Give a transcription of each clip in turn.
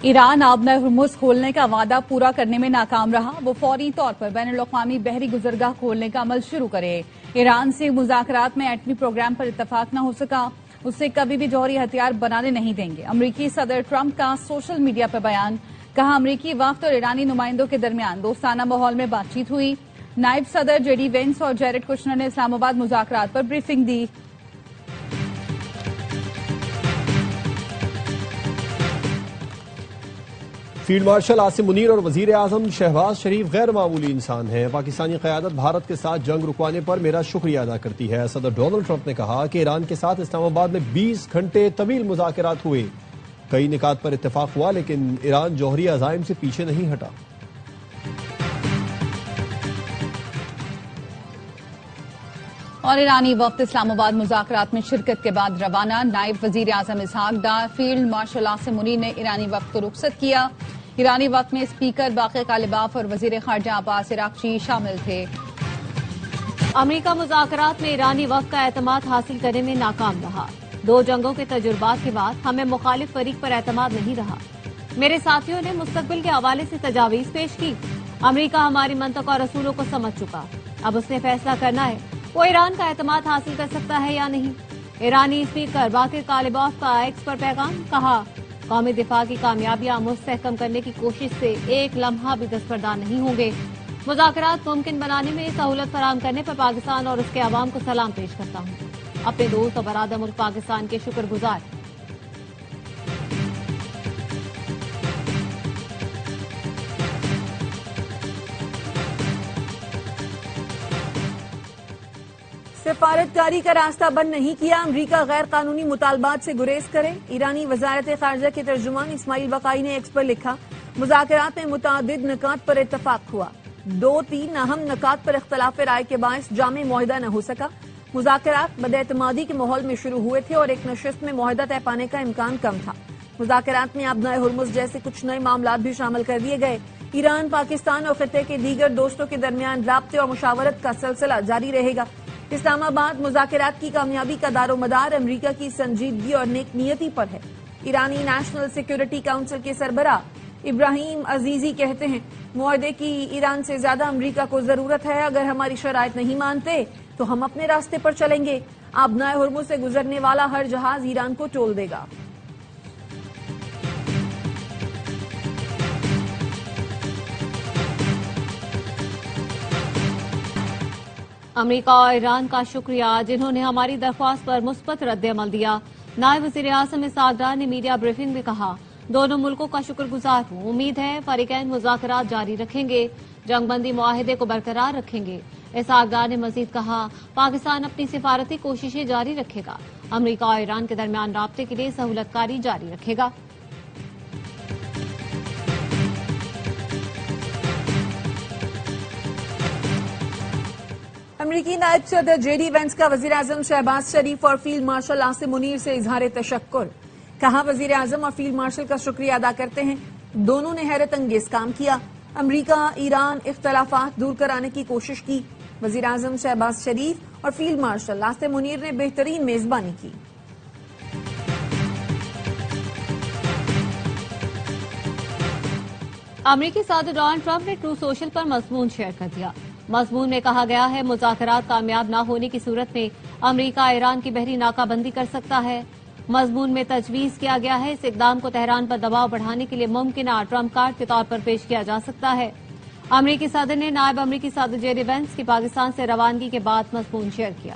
Iran آبنہ Hormuz کھولنے کا وعدہ پورا کرنے میں ناکام رہا، وہ فوری طور پر بین الاقوامی بحری گزرگاہ کھولنے کا عمل شروع کرے۔ ایران سے مذاکرات میں ایٹمی پروگرام پر اتفاق نہ ہو سکا، اسے کبھی بھی جوہری ہتھیار بنانے نہیں دیں گے۔ امریکی صدر ٹرمپ کا سوشل میڈیا پر بیان، کہا امریکی وفد اور ایرانی نمائندوں کے درمیان دوستانہ ماحول میں بات چیت ہوئی۔ نائب صدر جے ڈی وینس اور جیرڈ کشنر نے اسلام آباد مذاکرات پر بریفنگ دی۔ فیلڈ مارشل عاصم منیر اور وزیر اعظم شہباز شریف غیر معمولی انسان ہیں۔ پاکستانی قیادت بھارت کے ساتھ جنگ رکوانے پر میرا شکریہ ادا کرتی ہے۔ صدر ڈونلڈ ٹرمپ نے کہا کہ ایران کے ساتھ اسلام آباد میں 20 گھنٹے طویل مذاکرات ہوئے، کئی نکات پر اتفاق ہوا، لیکن ایران جوہری عزائم سے پیچھے نہیں ہٹا۔ اور ایرانی وفد اسلام آباد مذاکرات میں شرکت کے بعد روانہ۔ نائب وزیر اعظم اسحاق ڈار، فیلڈ مارشل عاصم منیر نے ایرانی وفد کو رخصت کیا۔ ایرانی وفد میں اسپیکر باقر کالباف اور وزیر خارجہ عباس عراقچی شامل تھے۔ امریکہ مذاکرات میں ایرانی وفد کا اعتماد حاصل کرنے میں ناکام رہا۔ 2 جنگوں کے تجربات کے بعد ہمیں مخالف فریق پر اعتماد نہیں رہا۔ میرے ساتھیوں نے مستقبل کے حوالے سے تجاویز پیش کی۔ امریکہ ہماری منطق اور اصولوں کو سمجھ چکا، اب اس نے فیصلہ کرنا ہے وہ ایران کا اعتماد حاصل کر سکتا ہے یا نہیں۔ ایرانی اسپیکر باقر کالباف کا ایکس پر پیغام، کہا قومی دفاع کی کامیابیاں مستحکم کرنے کی کوشش سے ایک لمحہ بھی دستبردار نہیں ہوں گے۔ مذاکرات ممکن بنانے میں سہولت فراہم کرنے پر پاکستان اور اس کے عوام کو سلام پیش کرتا ہوں۔ اپنے دوست اور برادر ملک پاکستان کے شکر گزار۔ سفارتکاری کا راستہ بند نہیں کیا، امریکہ غیر قانونی مطالبات سے گریز کرے۔ ایرانی وزارت خارجہ کے ترجمان اسماعیل بقائی نے ایکس پر لکھا، مذاکرات میں متعدد نکات پر اتفاق ہوا، 2-3 اہم نکات پر اختلاف رائے کے باعث جامع معاہدہ نہ ہو سکا۔ مذاکرات بد اعتمادی کے ماحول میں شروع ہوئے تھے اور ایک نشست میں معاہدہ طے پانے کا امکان کم تھا۔ مذاکرات میں آبنائے ہرمز جیسے کچھ نئے معاملات بھی شامل کر دیے گئے۔ ایران، پاکستان اور خطے کے دیگر دوستوں کے درمیان رابطے اور مشاورت کا سلسلہ جاری رہے گا۔ اسلام آباد مذاکرات کی کامیابی کا دار و مدار امریکہ کی سنجیدگی اور نیک نیتی پر ہے۔ ایرانی نیشنل سیکیورٹی کونسل کے سربراہ ابراہیم عزیزی کہتے ہیں، معاہدے کی ایران سے زیادہ امریکہ کو ضرورت ہے۔ اگر ہماری شرائط نہیں مانتے تو ہم اپنے راستے پر چلیں گے۔ آبنائے ہرمز سے گزرنے والا ہر جہاز ایران کو ٹول دے گا۔ امریکہ اور ایران کا شکریہ جنہوں نے ہماری درخواست پر مثبت رد عمل دیا۔ نائب وزیر اعظم اسحاق ڈار نے میڈیا بریفنگ میں کہا، دونوں ملکوں کا شکر گزار ہوں، امید ہے فریقین مذاکرات جاری رکھیں گے، جنگ بندی معاہدے کو برقرار رکھیں گے۔ اسحاق ڈار نے مزید کہا، پاکستان اپنی سفارتی کوششیں جاری رکھے گا، امریکہ اور ایران کے درمیان رابطے کے لیے سہولت کاری جاری رکھے گا۔ امریکی نائب صدر جے ڈی وینس کا وزیر اعظم شہباز شریف اور فیلڈ مارشل عاصم منیر سے اظہار تشکر، کہا وزیر اعظم اور فیلڈ مارشل کا شکریہ ادا کرتے ہیں، دونوں نے حیرت انگیز کام کیا، امریکہ ایران اختلافات دور کرانے کی کوشش کی۔ وزیر اعظم شہباز شریف اور فیلڈ مارشل عاصم منیر نے بہترین میزبانی کی۔ امریکی صدر ڈونلڈ ٹرمپ نے ٹرو سوشل پر مضمون شیئر کر دیا۔ مضمون میں کہا گیا ہے، مذاکرات کامیاب نہ ہونے کی صورت میں امریکہ ایران کی بحری ناکہ بندی کر سکتا ہے۔ مضمون میں تجویز کیا گیا ہے، اس اقدام کو تہران پر دباؤ بڑھانے کے لیے ممکنہ ٹرمپ کارڈ کے طور پر پیش کیا جا سکتا ہے۔ امریکی صدر نے نائب امریکی صدر جے ڈی وینس کی پاکستان سے روانگی کے بعد مضمون شیئر کیا۔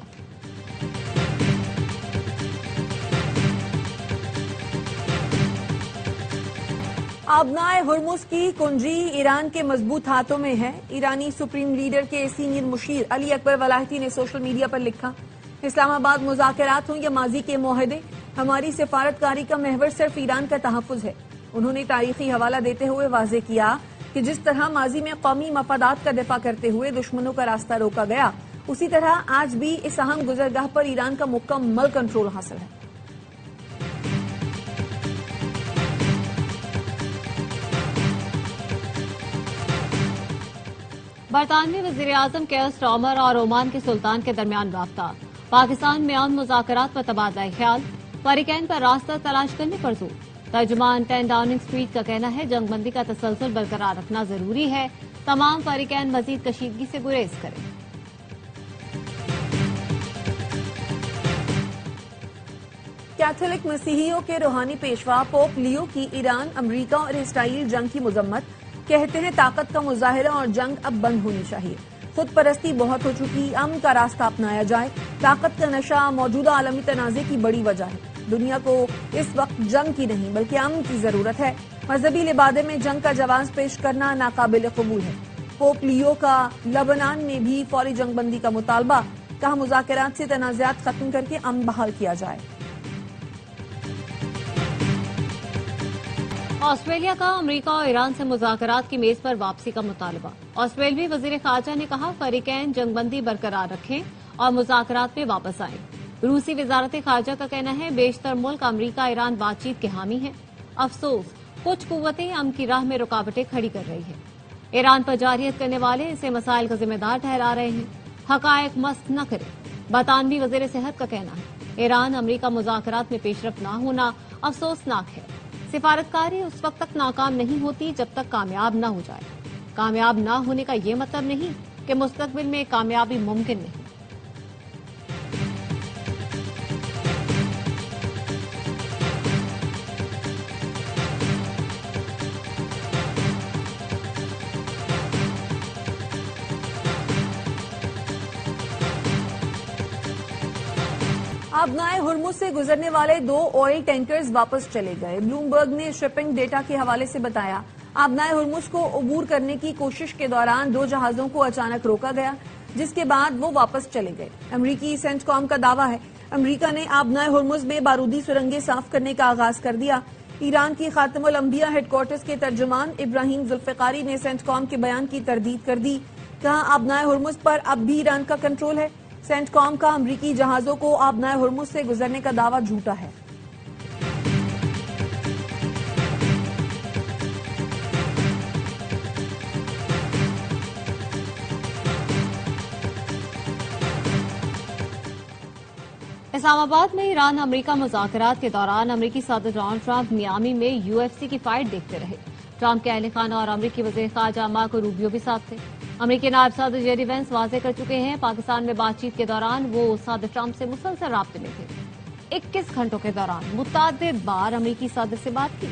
آبنائے ہرمز کی کنجی ایران کے مضبوط ہاتھوں میں ہے۔ ایرانی سپریم لیڈر کے سینئر مشیر علی اکبر ولایتی نے سوشل میڈیا پر لکھا، اسلام آباد مذاکرات ہوں یا ماضی کے معاہدے، ہماری سفارتکاری کا محور صرف ایران کا تحفظ ہے۔ انہوں نے تاریخی حوالہ دیتے ہوئے واضح کیا کہ جس طرح ماضی میں قومی مفادات کا دفاع کرتے ہوئے دشمنوں کا راستہ روکا گیا، اسی طرح آج بھی اس اہم گزرگاہ پر ایران کا مکمل کنٹرول حاصل ہے۔ برطانوی وزیر اعظم کیئر سٹارمر اور عمان کے سلطان کے درمیان رابطہ، پاکستان میں امن مذاکرات پر تبادلہ خیال، فریقین پر راستہ تلاش کرنے پر زور۔ ترجمان 10 ڈاؤننگ اسٹریٹ کا کہنا ہے جنگ بندی کا تسلسل برقرار رکھنا ضروری ہے، تمام فریقین مزید کشیدگی سے گریز کریں۔ کیتھولک مسیحیوں کے روحانی پیشوا پوپ لیو کی ایران، امریکہ اور اسرائیل جنگ کی مذمت، کہتے ہیں طاقت کا مظاہرہ اور جنگ اب بند ہونی چاہیے، خود پرستی بہت ہو چکی، امن کا راستہ اپنایا جائے، طاقت کا نشہ موجودہ عالمی تنازع کی بڑی وجہ ہے، دنیا کو اس وقت جنگ کی نہیں بلکہ امن کی ضرورت ہے، مذہبی لبادے میں جنگ کا جواز پیش کرنا ناقابل قبول ہے۔ پوپ لیو کا لبنان میں بھی فوری جنگ بندی کا مطالبہ، کہا مذاکرات سے تنازعات ختم کر کے امن بحال کیا جائے۔ آسٹریلیا کا امریکہ اور ایران سے مذاکرات کی میز پر واپسی کا مطالبہ، آسٹریلوی وزیر خارجہ نے کہا فریقین جنگ بندی برقرار رکھیں اور مذاکرات میں واپس آئیں۔ روسی وزارت خارجہ کا کہنا ہے بیشتر ملک امریکہ ایران بات چیت کے حامی ہیں، افسوس کچھ قوتیں امن کی راہ میں رکاوٹیں کھڑی کر رہی ہیں، ایران پر جارحیت کرنے والے اسے مسائل کا ذمہ دار ٹھہرا رہے ہیں، حقائق مست نہ کریں، برطانوی وزیر صحت کا کہنا ہے ایران امریکہ مذاکرات میں پیش رفت نہ ہونا افسوسناک ہے، سفارتکاری اس وقت تک ناکام نہیں ہوتی جب تک کامیاب نہ ہو جائے، کامیاب نہ ہونے کا یہ مطلب نہیں کہ مستقبل میں کامیابی ممکن نہیں۔ آبنائے ہرمز سے گزرنے والے 2 آئل ٹینکرز واپس چلے گئے، بلومبرگ نے شپنگ ڈیٹا کے حوالے سے بتایا آبنائے ہرمز کو عبور کرنے کی کوشش کے دوران 2 جہازوں کو اچانک روکا گیا جس کے بعد وہ واپس چلے گئے۔ امریکی سینٹ کام کا دعویٰ ہے امریکہ نے آبنائے ہرمز میں بارودی سرنگیں صاف کرنے کا آغاز کر دیا۔ ایران کی خاتم الانبیاء ہیڈ کوارٹرز کے ترجمان ابراہیم ذوالفقاری نے سینٹ کام کے بیان کی تردید کر دی، کہا آبنائے ہرمز پر اب بھی ایران کا کنٹرول ہے، سینٹ کام کا امریکی جہازوں کو آبنائے ہرمز سے گزرنے کا دعویٰ جھوٹا ہے۔ اسلام آباد میں ایران امریکہ مذاکرات کے دوران امریکی صدر ڈونلڈ ٹرمپ میامی میں UFC کی فائٹ دیکھتے رہے، ٹرمپ کے اہل خانہ اور امریکی وزیر خارجہ مارکو روبیو بھی ساتھ تھے۔ امریکی نائب صدر جیری وینس واضح کر چکے ہیں پاکستان میں بات چیت کے دوران وہ صدر ٹرمپ سے مسلسل رابطے میں تھے، 21 گھنٹوں کے دوران متعدد بار امریکی صدر سے بات کی۔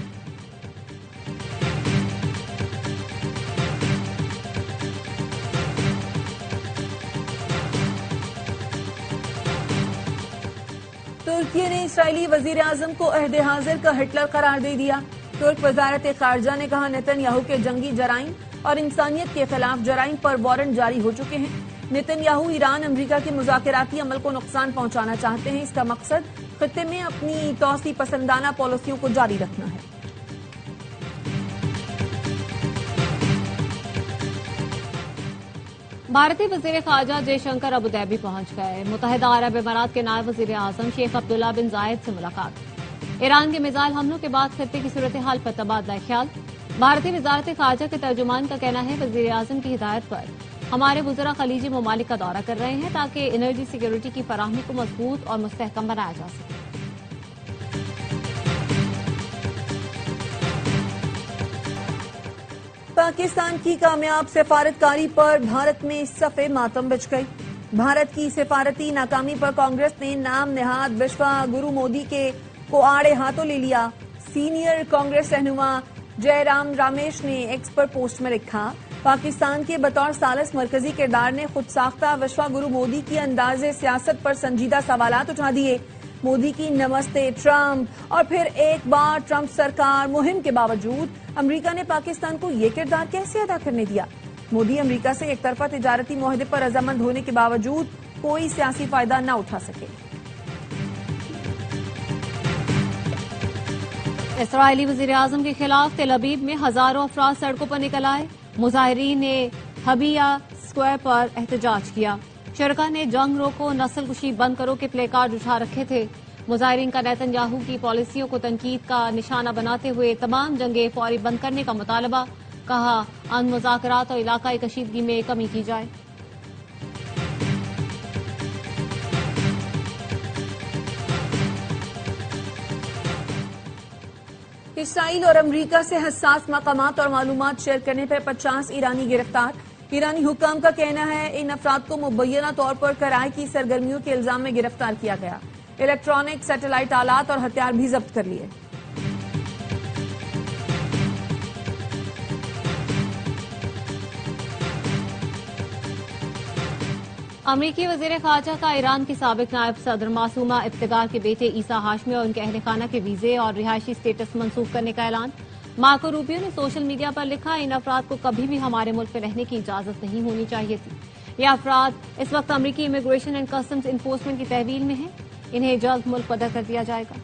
ترکی نے اسرائیلی وزیر اعظم کو عہد حاضر کا ہٹلر قرار دے دیا۔ ترک وزارت خارجہ نے کہا نیتن یاہو کے جنگی جرائم اور انسانیت کے خلاف جرائم پر وارنٹ جاری ہو چکے ہیں۔ نیتن یاہو ایران امریکہ کے مذاکراتی عمل کو نقصان پہنچانا چاہتے ہیں، اس کا مقصد خطے میں اپنی توسیع پسندانہ پالیسیوں کو جاری رکھنا ہے۔ بھارتی وزیر خارجہ جے شنکر ابوظہبی پہنچ گئے، متحدہ عرب امارات کے نائب وزیر اعظم شیخ عبداللہ بن زائد سے ملاقات، ایران کے میزائل حملوں کے بعد خطے کی صورتحال پر تبادلہ خیال۔ بھارتی وزارت خارجہ کے ترجمان کا کہنا ہے وزیر اعظم کی ہدایت پر ہمارے وزراء خلیجی ممالک کا دورہ کر رہے ہیں تاکہ انرجی سیکیورٹی کی فراہمی کو مضبوط اور مستحکم بنایا جا سکے۔ پاکستان کی کامیاب سفارتکاری پر بھارت میں صف ماتم بچ گئی۔ بھارت کی سفارتی ناکامی پر کانگریس نے نام نہاد وشوا گرو مودی کو آڑے ہاتھوں لے لیا۔ سینئر کانگریس رہنما جے رام رامیش نے ایکس پر پوسٹ میں لکھا پاکستان کے بطور ثالث مرکزی کردار نے خود ساختہ وشوا گرو مودی کی انداز سیاست پر سنجیدہ سوالات اٹھا دیے۔ مودی کی نمستے ٹرمپ اور پھر ایک بار ٹرمپ سرکار مہم کے باوجود امریکہ نے پاکستان کو یہ کردار کیسے ادا کرنے دیا؟ مودی امریکہ سے ایک طرفہ تجارتی معاہدے پر رضامند ہونے کے باوجود کوئی سیاسی فائدہ نہ اٹھا سکے۔ اسرائیلی وزیر اعظم کے خلاف تل ابیب میں ہزاروں افراد سڑکوں پر نکل آئے، مظاہرین نے حبیہ اسکوائر پر احتجاج کیا، شرکا نے جنگ روکو نسل کشی بند کرو کے پلے کارڈ اٹھا رکھے تھے۔ مظاہرین کا نیتن یاہو کی پالیسیوں کو تنقید کا نشانہ بناتے ہوئے تمام جنگیں فوری بند کرنے کا مطالبہ، کہا امن مذاکرات اور علاقائی کشیدگی میں کمی کی جائے۔ اسرائیل اور امریکہ سے حساس مقامات اور معلومات شیئر کرنے پر 50 ایرانی گرفتار۔ ایرانی حکام کا کہنا ہے ان افراد کو مبینہ طور پر کرائے کی سرگرمیوں کے الزام میں گرفتار کیا گیا۔ الیکٹرانک سیٹلائٹ آلات اور ہتھیار بھی ضبط کر لیے۔ امریکی وزیر خارجہ کا ایران کی سابق نائب صدر معصومہ ابتکار کے بیٹے عیسیٰ ہاشمی اور ان کے اہل خانہ کے ویزے اور رہائشی سٹیٹس منسوخ کرنے کا اعلان۔ مارکو روبیو نے سوشل میڈیا پر لکھا، ان افراد کو کبھی بھی ہمارے ملک میں رہنے کی اجازت نہیں ہونی چاہیے تھی۔ یہ افراد اس وقت امریکی امیگریشن اینڈ کسٹمز انفورسمنٹ کی تحویل میں ہیں، انہیں جلد ملک بدر کر دیا جائے گا۔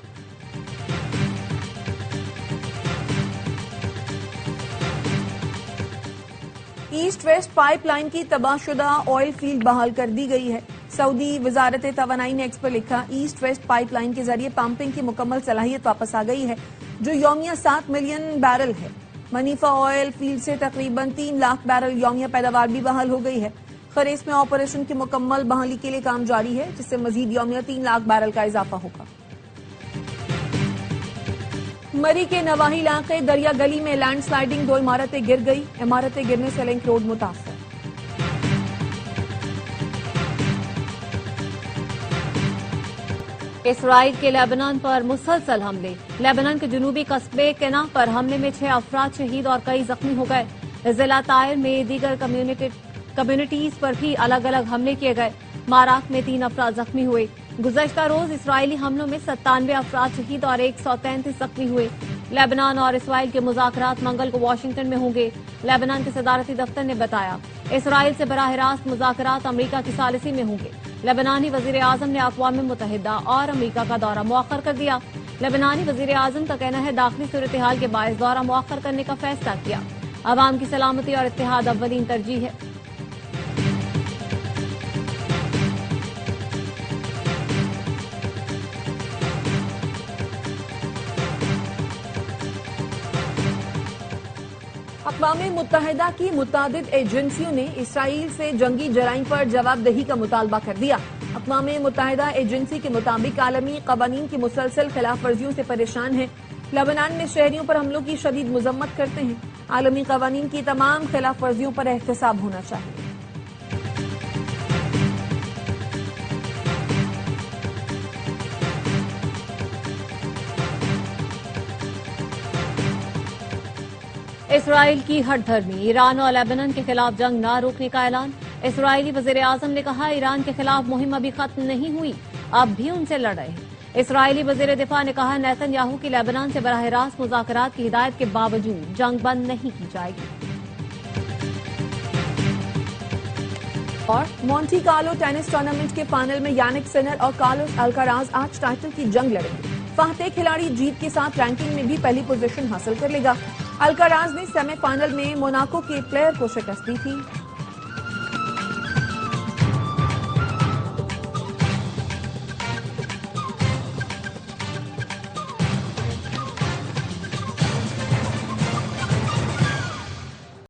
ایسٹ ویسٹ پائپ لائن کی تباہ شدہ آئل فیلڈ بحال کر دی گئی ہے۔ سعودی وزارت توانائی نے ایکس پر لکھا، ایسٹ ویسٹ پائپ لائن کے ذریعے پمپنگ کی مکمل صلاحیت واپس آ گئی ہے، جو یومیہ 7 ملین بیرل ہے۔ منیفا آئل فیلڈ سے تقریباً 3 لاکھ بیرل یومیہ پیداوار بھی بحال ہو گئی ہے۔ خریس میں آپریشن کی مکمل بحالی کے لیے کام جاری ہے، جس سے مزید یومیہ 3 لاکھ بیرل کا اضافہ ہوگا۔ مری کے نواحی علاقے دریا گلی میں لینڈ سلائیڈنگ، 2 عمارتیں گر گئی، عمارتیں گرنے سے لنک روڈ متاثر۔ اسرائیل کے لیبنان پر مسلسل حملے، لیبنان کے جنوبی قصبے کنا پر حملے میں 6 افراد شہید اور کئی زخمی ہو گئے۔ ضلع طائر میں دیگر کمیونٹیز پر بھی الگ الگ حملے کیے گئے، ماراک میں 3 افراد زخمی ہوئے۔ گزشتہ روز اسرائیلی حملوں میں 97 افراد شہید اور 133 زخمی ہوئے۔ لیبنان اور اسرائیل کے مذاکرات منگل کو واشنگٹن میں ہوں گے۔ لیبنان کے صدارتی دفتر نے بتایا، اسرائیل سے براہ راست مذاکرات امریکہ کی ثالثی میں ہوں گے۔ لیبنانی وزیر اعظم نے اقوام متحدہ اور امریکہ کا دورہ مؤخر کر دیا۔ لیبنانی وزیر اعظم کا کہنا ہے، داخلی صورتحال کے باعث دورہ مؤخر کرنے کا فیصلہ کیا۔ عوام کی سلامتی اور اتحاد اولین ترجیح ہے۔ اقوام متحدہ کی متعدد ایجنسیوں نے اسرائیل سے جنگی جرائم پر جواب دہی کا مطالبہ کر دیا۔ اقوام متحدہ ایجنسی کے مطابق عالمی قوانین کی مسلسل خلاف ورزیوں سے پریشان ہیں۔ لبنان میں شہریوں پر حملوں کی شدید مذمت کرتے ہیں۔ عالمی قوانین کی تمام خلاف ورزیوں پر احتساب ہونا چاہیے۔ اسرائیل کی ہٹ دھرمی، ایران اور لیبنان کے خلاف جنگ نہ روکنے کا اعلان۔ اسرائیلی وزیر اعظم نے کہا، ایران کے خلاف مہم ابھی ختم نہیں ہوئی، اب بھی ان سے لڑ رہے ہیں۔ اسرائیلی وزیر دفاع نے کہا، نیتن یاہو کی لیبنان سے براہ راست مذاکرات کی ہدایت کے باوجود جنگ بند نہیں کی جائے گی۔ اور مونٹی کارلو ٹینس ٹورنامنٹ کے فائنل میں یانک سنر اور کارلوس الکاراز آج ٹائٹل کی جنگ لڑیں گے۔ فاتح کھلاڑی جیت کے ساتھ رینکنگ میں بھی پہلی پوزیشن حاصل کر لے گا۔ الکاراز نے سیمی فائنل میں موناکو کے پلیئر کو شکست دی تھی۔